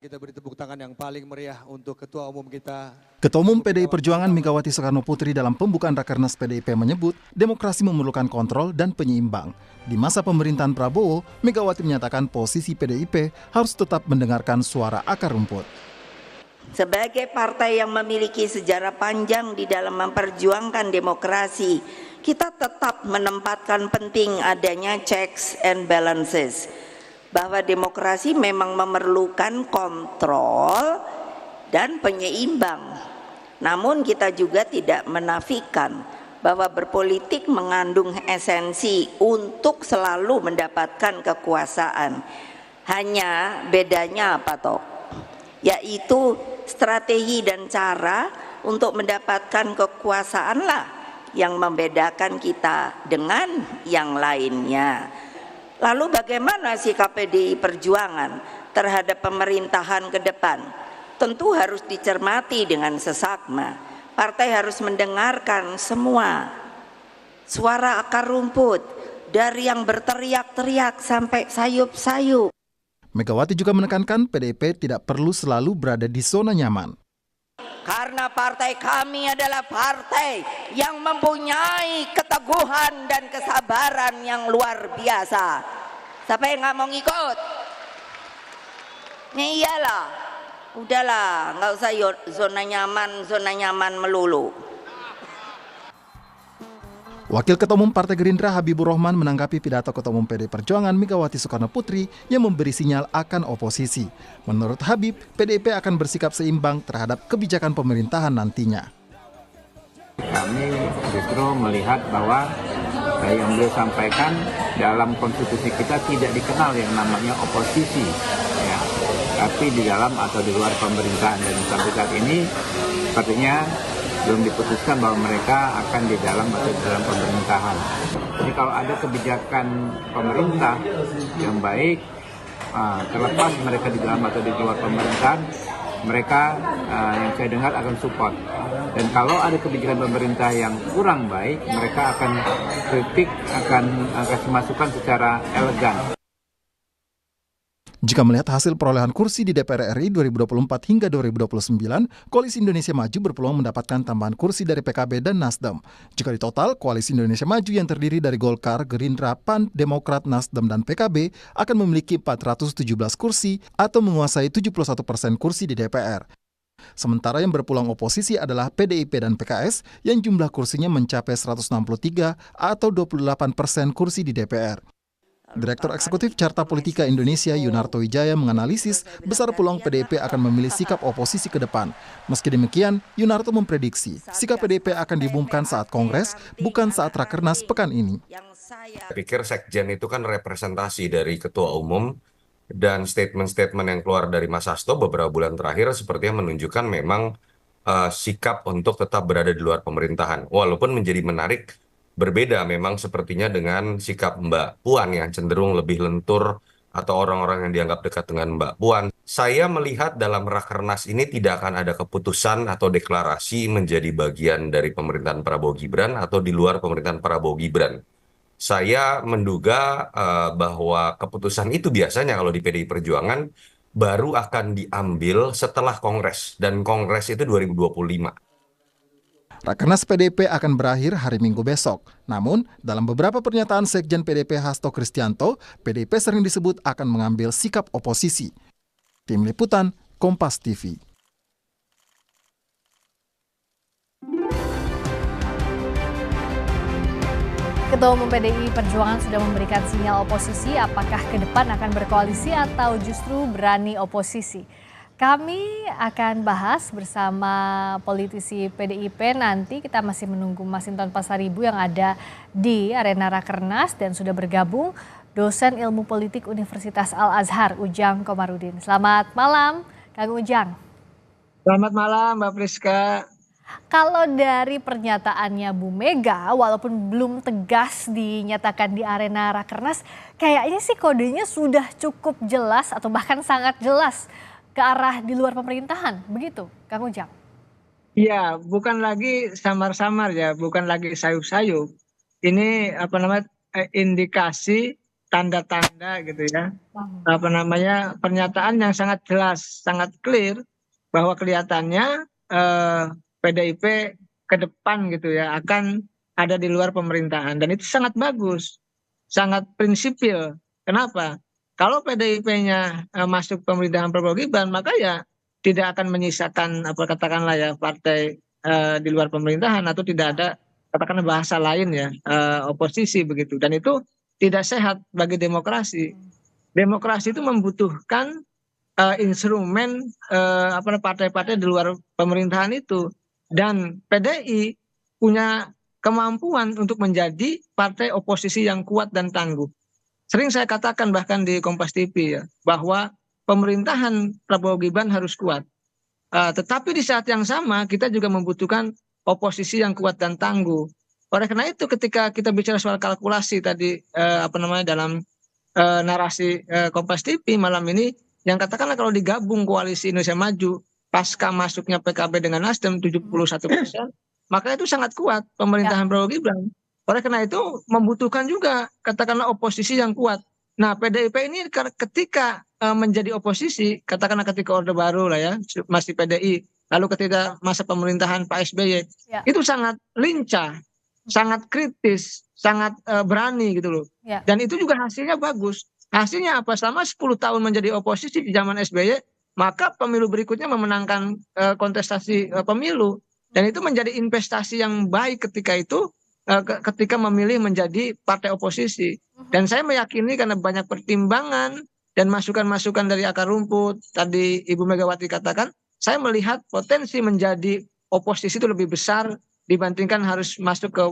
Kita beri tepuk tangan yang paling meriah untuk Ketua Umum kita. Ketua Umum PDI Perjuangan Megawati Soekarno Putri dalam pembukaan Rakernas PDIP menyebut demokrasi memerlukan kontrol dan penyeimbang. Di masa pemerintahan Prabowo, Megawati menyatakan posisi PDIP harus tetap mendengarkan suara akar rumput. Sebagai partai yang memiliki sejarah panjang di dalam memperjuangkan demokrasi, kita tetap menempatkan penting adanya checks and balances. Bahwa demokrasi memang memerlukan kontrol dan penyeimbang. Namun kita juga tidak menafikan bahwa berpolitik mengandung esensi untuk selalu mendapatkan kekuasaan. Hanya bedanya apa toh? Yaitu strategi dan cara untuk mendapatkan kekuasaanlah yang membedakan kita dengan yang lainnya. Lalu bagaimana sikap PDI Perjuangan terhadap pemerintahan ke depan? Tentu harus dicermati dengan seksama. Partai harus mendengarkan semua suara akar rumput, dari yang berteriak-teriak sampai sayup-sayup. Megawati juga menekankan PDIP tidak perlu selalu berada di zona nyaman. Karena partai kami adalah partai yang mempunyai keteguhan dan kesabaran yang luar biasa. Siapa yang nggak mau ngikut? Ya iyalah, udahlah, nggak usah zona nyaman melulu. Wakil Ketua Umum Partai Gerindra Habibur Rahman menanggapi pidato Ketua Umum PDI Perjuangan Megawati Soekarno Putri yang memberi sinyal akan oposisi. Menurut Habib, PDIP akan bersikap seimbang terhadap kebijakan pemerintahan nantinya. Kami justru melihat bahwa yang beliau sampaikan dalam konstitusi kita tidak dikenal yang namanya oposisi, ya. Tapi di dalam atau di luar pemerintahan, dan sampai saat ini sepertinya belum diputuskan bahwa mereka akan di dalam atau di dalam pemerintahan. Jadi kalau ada kebijakan pemerintah yang baik, terlepas mereka di dalam atau di luar pemerintahan, mereka yang saya dengar akan support. Dan kalau ada kebijakan pemerintah yang kurang baik, mereka akan kritik, akan kasih masukan secara elegan. Jika melihat hasil perolehan kursi di DPR RI 2024 hingga 2029, Koalisi Indonesia Maju berpeluang mendapatkan tambahan kursi dari PKB dan Nasdem. Jika di total, Koalisi Indonesia Maju yang terdiri dari Golkar, Gerindra, PAN, Demokrat, Nasdem, dan PKB akan memiliki 417 kursi atau menguasai 71% kursi di DPR. Sementara yang berpeluang oposisi adalah PDIP dan PKS yang jumlah kursinya mencapai 163 atau 28% kursi di DPR. Direktur Eksekutif Carta Politika Indonesia Yunarto Wijaya menganalisis besar peluang PDIP akan memilih sikap oposisi ke depan. Meski demikian, Yunarto memprediksi sikap PDIP akan diumumkan saat Kongres, bukan saat Rakernas pekan ini. Saya pikir Sekjen itu kan representasi dari Ketua Umum, dan statement-statement yang keluar dari Mas Hasto beberapa bulan terakhir sepertinya menunjukkan memang sikap untuk tetap berada di luar pemerintahan. Walaupun menjadi menarik, berbeda memang sepertinya dengan sikap Mbak Puan yang cenderung lebih lentur atau orang-orang yang dianggap dekat dengan Mbak Puan. Saya melihat dalam Rakernas ini tidak akan ada keputusan atau deklarasi menjadi bagian dari pemerintahan Prabowo Gibran atau di luar pemerintahan Prabowo Gibran. Saya menduga bahwa keputusan itu biasanya kalau di PDI Perjuangan baru akan diambil setelah Kongres, dan Kongres itu 2025. Rakernas PDIP akan berakhir hari Minggu besok. Namun, dalam beberapa pernyataan Sekjen PDIP Hasto Kristianto, PDIP sering disebut akan mengambil sikap oposisi. Tim Liputan, Kompas TV. Ketua Umum PDI Perjuangan sudah memberikan sinyal oposisi apakah ke depan akan berkoalisi atau justru berani oposisi. Kami akan bahas bersama politisi PDIP nanti. Kita masih menunggu Masinton Pasaribu yang ada di arena Rakernas dan sudah bergabung dosen ilmu politik Universitas Al-Azhar, Ujang Komarudin. Selamat malam, Kang Ujang. Selamat malam, Mbak Priska. Kalau dari pernyataannya Bu Mega, walaupun belum tegas dinyatakan di arena Rakernas, kayaknya sih kodenya sudah cukup jelas atau bahkan sangat jelas ke arah di luar pemerintahan, begitu Kang Ujang? Iya, bukan lagi samar-samar ya, bukan lagi sayup-sayup. Ini indikasi tanda-tanda gitu ya, apa namanya, pernyataan yang sangat jelas, sangat clear bahwa kelihatannya PDIP ke depan gitu ya akan ada di luar pemerintahan, dan itu sangat bagus, sangat prinsipil. Kenapa? Kalau PDIP-nya masuk pemerintahan Prabowo Gibran, maka ya tidak akan menyisakan apa katakanlah ya partai di luar pemerintahan, atau tidak ada katakanlah bahasa lain ya oposisi begitu, dan itu tidak sehat bagi demokrasi. Demokrasi itu membutuhkan instrumen apa partai-partai di luar pemerintahan itu, dan PDI punya kemampuan untuk menjadi partai oposisi yang kuat dan tangguh. Sering saya katakan bahkan di Kompas TV ya, bahwa pemerintahan Prabowo Gibran harus kuat. Tetapi di saat yang sama kita juga membutuhkan oposisi yang kuat dan tangguh. Oleh karena itu ketika kita bicara soal kalkulasi tadi apa namanya dalam narasi Kompas TV malam ini, yang katakanlah kalau digabung koalisi Indonesia Maju pasca masuknya PKB dengan Nasdem 71%, maka itu sangat kuat pemerintahan Prabowo Gibran. Oleh karena itu membutuhkan juga katakanlah oposisi yang kuat. Nah, PDIP ini ketika menjadi oposisi, katakanlah ketika Orde Baru lah ya, masih PDI, lalu ketika masa pemerintahan Pak SBY, itu sangat lincah, sangat kritis, sangat berani gitu loh. Dan itu juga hasilnya bagus. Hasilnya apa? Selama 10 tahun menjadi oposisi di zaman SBY, maka pemilu berikutnya memenangkan kontestasi pemilu. Dan itu menjadi investasi yang baik ketika itu, ketika memilih menjadi partai oposisi. Dan saya meyakini karena banyak pertimbangan dan masukan-masukan dari akar rumput, tadi Ibu Megawati katakan, saya melihat potensi menjadi oposisi itu lebih besar dibandingkan harus masuk ke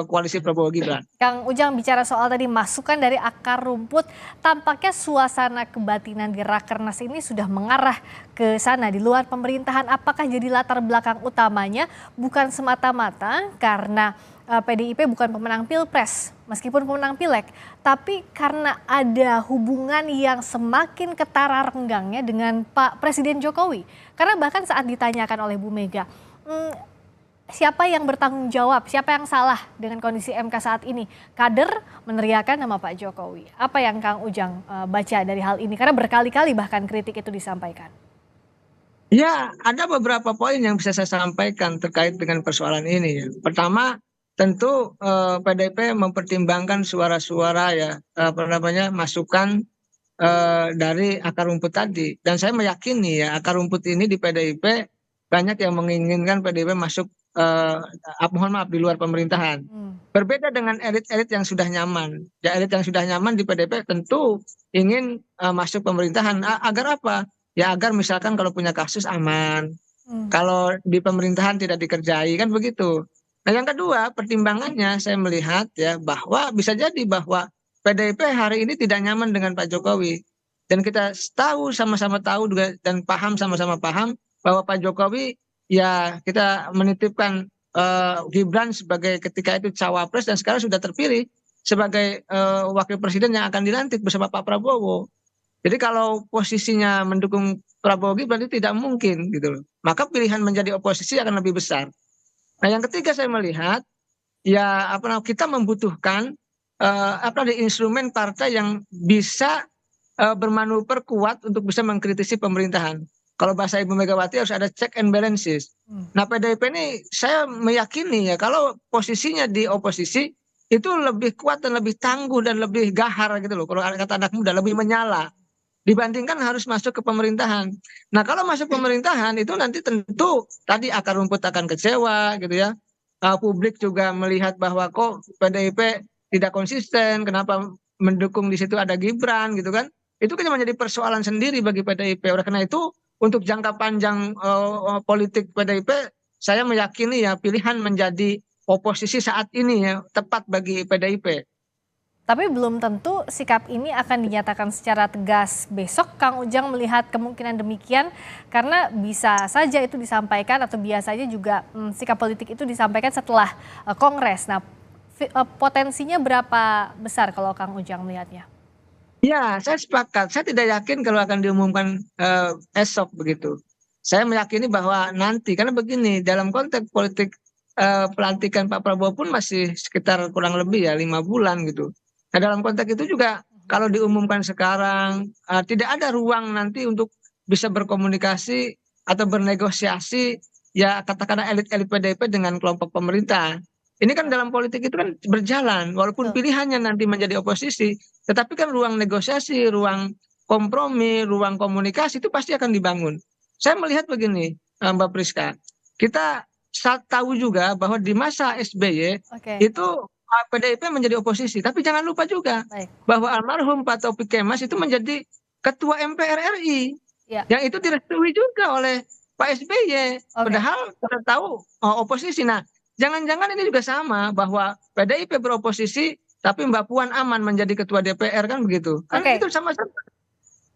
koalisi Prabowo Gibran. Kang Ujang bicara soal tadi masukan dari akar rumput, tampaknya suasana kebatinan di Rakernas ini sudah mengarah ke sana di luar pemerintahan. Apakah jadi latar belakang utamanya bukan semata-mata karena PDIP bukan pemenang Pilpres meskipun pemenang Pileg, tapi karena ada hubungan yang semakin ketara renggangnya dengan Pak Presiden Jokowi. Karena bahkan saat ditanyakan oleh Bu Mega, siapa yang bertanggung jawab, siapa yang salah dengan kondisi MK saat ini? Kader meneriakan nama Pak Jokowi. Apa yang Kang Ujang baca dari hal ini? Karena berkali-kali bahkan kritik itu disampaikan. Ya, ada beberapa poin yang bisa saya sampaikan terkait dengan persoalan ini. Pertama, tentu PDIP mempertimbangkan suara-suara ya apa namanya masukan dari akar rumput tadi. Dan saya meyakini ya akar rumput ini di PDIP banyak yang menginginkan PDIP masuk mohon maaf di luar pemerintahan. Berbeda dengan elit-elit yang sudah nyaman. Ya, elit yang sudah nyaman di PDIP tentu ingin masuk pemerintahan. Agar apa? Ya agar misalkan kalau punya kasus aman. Kalau di pemerintahan tidak dikerjai, kan begitu. Nah, yang kedua pertimbangannya saya melihat ya bahwa bisa jadi bahwa PDIP hari ini tidak nyaman dengan Pak Jokowi. Dan kita tahu sama-sama tahu juga dan paham sama-sama paham bahwa Pak Jokowi ya kita menitipkan Gibran sebagai ketika itu cawapres dan sekarang sudah terpilih sebagai wakil presiden yang akan dilantik bersama Pak Prabowo. Jadi kalau posisinya mendukung Prabowo Gibran itu tidak mungkin gitu loh. Maka pilihan menjadi oposisi akan lebih besar. Nah, yang ketiga saya melihat ya kita membutuhkan instrumen partai yang bisa bermanuver kuat untuk bisa mengkritisi pemerintahan. Kalau bahasa Ibu Megawati harus ada check and balances. Nah, PDIP ini saya meyakini ya kalau posisinya di oposisi itu lebih kuat dan lebih tangguh dan lebih gahar gitu loh. Kalau kata anak muda lebih menyala dibandingkan harus masuk ke pemerintahan. Nah, kalau masuk pemerintahan itu nanti tentu tadi akar rumput akan kecewa gitu ya. Publik juga melihat bahwa kok PDIP tidak konsisten, kenapa mendukung di situ ada Gibran gitu kan. Itu kan menjadi persoalan sendiri bagi PDIP. Oleh karena itu untuk jangka panjang politik PDIP saya meyakini ya pilihan menjadi oposisi saat ini ya tepat bagi PDIP. Tapi belum tentu sikap ini akan dinyatakan secara tegas besok. Kang Ujang melihat kemungkinan demikian karena bisa saja itu disampaikan atau biasanya juga sikap politik itu disampaikan setelah Kongres. Nah, potensinya berapa besar kalau Kang Ujang melihatnya? Ya, saya sepakat. Saya tidak yakin kalau akan diumumkan esok begitu. Saya meyakini bahwa nanti, karena begini, dalam konteks politik pelantikan Pak Prabowo pun masih sekitar kurang lebih ya 5 bulan gitu. Nah, dalam konteks itu juga kalau diumumkan sekarang tidak ada ruang nanti untuk bisa berkomunikasi atau bernegosiasi ya katakanlah elit-elit PDIP dengan kelompok pemerintah. Ini kan dalam politik itu kan berjalan, walaupun Betul. pilihannya nanti menjadi oposisi, tetapi kan ruang negosiasi, ruang kompromi, ruang komunikasi itu pasti akan dibangun. Saya melihat begini, Mbak Priska, kita tahu juga bahwa di masa SBY Oke, itu PDIP menjadi oposisi, tapi jangan lupa juga baik. bahwa almarhum Pak Taufik Kemas itu menjadi ketua MPR RI, Ya. yang itu direstui juga oleh Pak SBY, Oke. padahal kita tahu oposisi. Nah, jangan-jangan ini juga sama bahwa PDIP beroposisi, tapi Mbak Puan aman menjadi ketua DPR kan begitu? Kan Oke. itu sama-sama.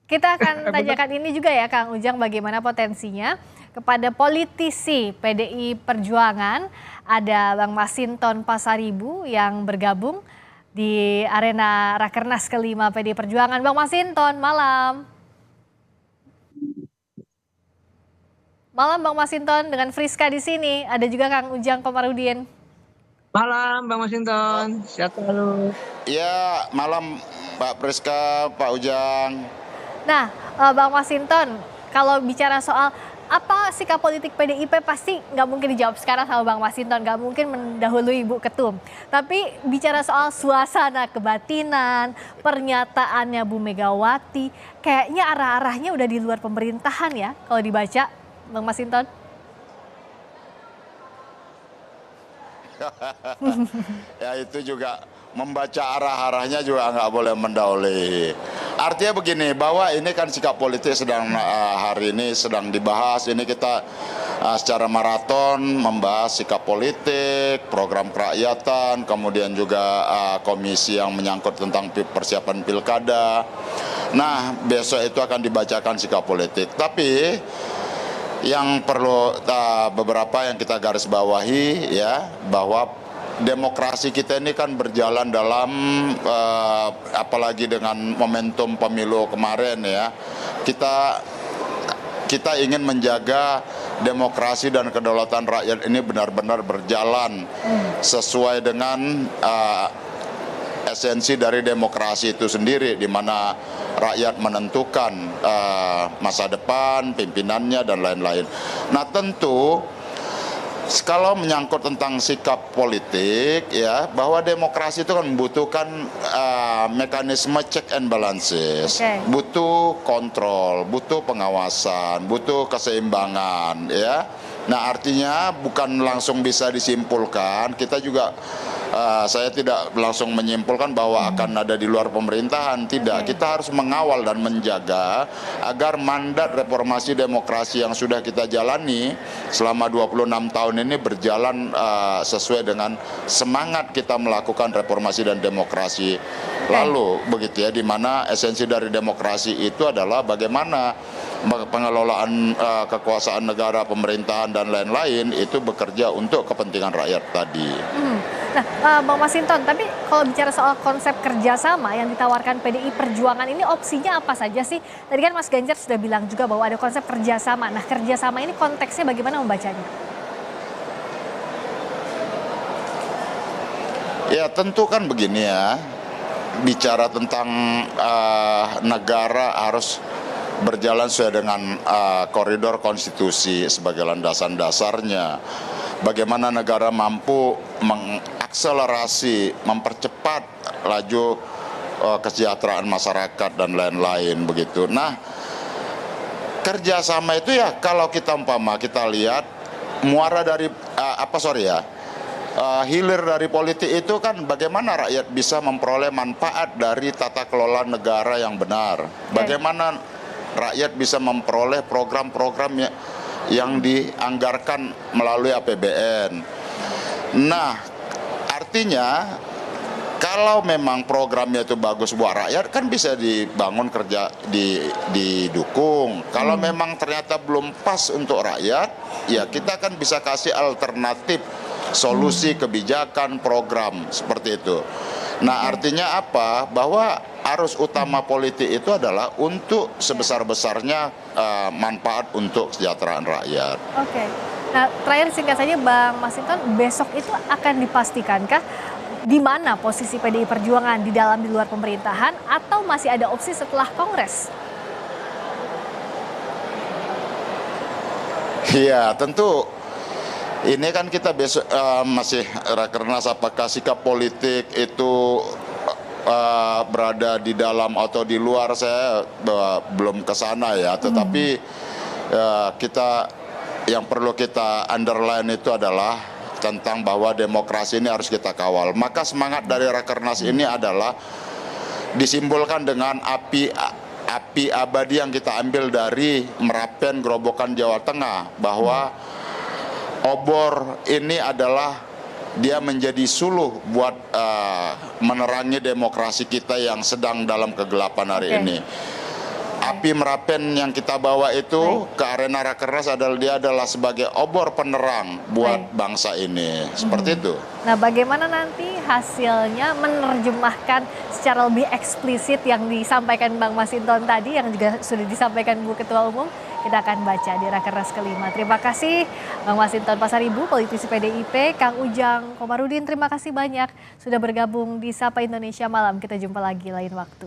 Kita akan tanyakan ini juga ya Kang Ujang, bagaimana potensinya kepada politisi PDI Perjuangan. Ada Bang Masinton Pasaribu yang bergabung di arena Rakernas kelima PDI Perjuangan. Bang Masinton, malam. Malam Bang Masinton, dengan Friska di sini. Ada juga Kang Ujang Komarudin. Malam Bang Masinton, sehat selalu. Ya, malam Mbak Priska, Pak Ujang. Nah, Bang Masinton, kalau bicara soal apa sikap politik PDIP pasti nggak mungkin dijawab sekarang sama Bang Masinton, nggak mungkin mendahului Ibu Ketum. Tapi bicara soal suasana kebatinan, pernyataannya Bu Megawati, kayaknya arah-arahnya udah di luar pemerintahan ya kalau dibaca, Bang Masinton. Ya itu juga membaca arah-arahnya juga nggak boleh mendahului. Artinya begini, bahwa ini kan sikap politik sedang hari ini sedang dibahas. Ini kita secara maraton membahas sikap politik, program kerakyatan, kemudian juga komisi yang menyangkut tentang persiapan pilkada. Nah, besok itu akan dibacakan sikap politik. Tapi yang perlu beberapa yang kita garis bawahi ya, bahwa demokrasi kita ini kan berjalan dalam apalagi dengan momentum pemilu kemarin ya, kita ingin menjaga demokrasi dan kedaulatan rakyat ini benar-benar berjalan sesuai dengan esensi dari demokrasi itu sendiri, di mana rakyat menentukan masa depan, pimpinannya, dan lain-lain. Nah tentu kalau menyangkut tentang sikap politik ya, bahwa demokrasi itu kan membutuhkan mekanisme check and balances, butuh kontrol, butuh pengawasan, butuh keseimbangan ya. Nah artinya bukan langsung bisa disimpulkan, kita juga saya tidak langsung menyimpulkan bahwa akan ada di luar pemerintahan, tidak. Kita harus mengawal dan menjaga agar mandat reformasi demokrasi yang sudah kita jalani selama 26 tahun ini berjalan sesuai dengan semangat kita melakukan reformasi dan demokrasi lalu, begitu ya, di mana esensi dari demokrasi itu adalah bagaimana pengelolaan kekuasaan negara, pemerintahan dan lain-lain itu bekerja untuk kepentingan rakyat tadi. Nah, Bang Masinton, tapi kalau bicara soal konsep kerjasama yang ditawarkan PDI Perjuangan ini opsinya apa saja sih? Tadi kan Mas Ganjar sudah bilang juga bahwa ada konsep kerjasama. Nah, kerjasama ini konteksnya bagaimana membacanya? Ya tentu kan begini ya, bicara tentang negara harus berjalan sesuai dengan koridor konstitusi sebagai landasan dasarnya. Bagaimana negara mampu mengakselerasi, mempercepat laju kesejahteraan masyarakat dan lain-lain begitu. Nah, kerjasama itu ya kalau kita kita lihat muara dari hilir dari politik itu kan bagaimana rakyat bisa memperoleh manfaat dari tata kelola negara yang benar. Bagaimana rakyat bisa memperoleh program-program yang dianggarkan melalui APBN. Nah, artinya kalau memang programnya itu bagus buat rakyat kan bisa dibangun kerja didukung. Kalau memang ternyata belum pas untuk rakyat, ya kita kan bisa kasih alternatif solusi kebijakan program seperti itu. Nah, artinya apa? Bahwa arus utama politik itu adalah untuk sebesar-besarnya manfaat untuk kesejahteraan rakyat. Oke. Nah, terakhir singkat saja Bang Masinton, besok itu akan dipastikankah di mana posisi PDI Perjuangan, di dalam di luar pemerintahan, atau masih ada opsi setelah Kongres? Iya, tentu ini kan kita besok masih rakernas, apakah sikap politik itu berada di dalam atau di luar, saya belum ke sana ya, tetapi kita yang perlu kita underline itu adalah tentang bahwa demokrasi ini harus kita kawal. Maka semangat dari Rakernas ini adalah disimbolkan dengan api abadi yang kita ambil dari Merapen, Grobogan, Jawa Tengah, bahwa obor ini adalah dia menjadi suluh buat menerangi demokrasi kita yang sedang dalam kegelapan hari ini. Api Merapen yang kita bawa itu ke arena Rakernas adalah sebagai obor penerang buat bangsa ini. Seperti itu. Nah, bagaimana nanti hasilnya menerjemahkan secara lebih eksplisit yang disampaikan Bang Masinton tadi, yang juga sudah disampaikan Bu Ketua Umum, kita akan baca di Rakernas kelima. Terima kasih Bang Masinton Pasaribu, politisi PDIP, Kang Ujang Komarudin, terima kasih banyak sudah bergabung di Sapa Indonesia Malam. Kita jumpa lagi lain waktu.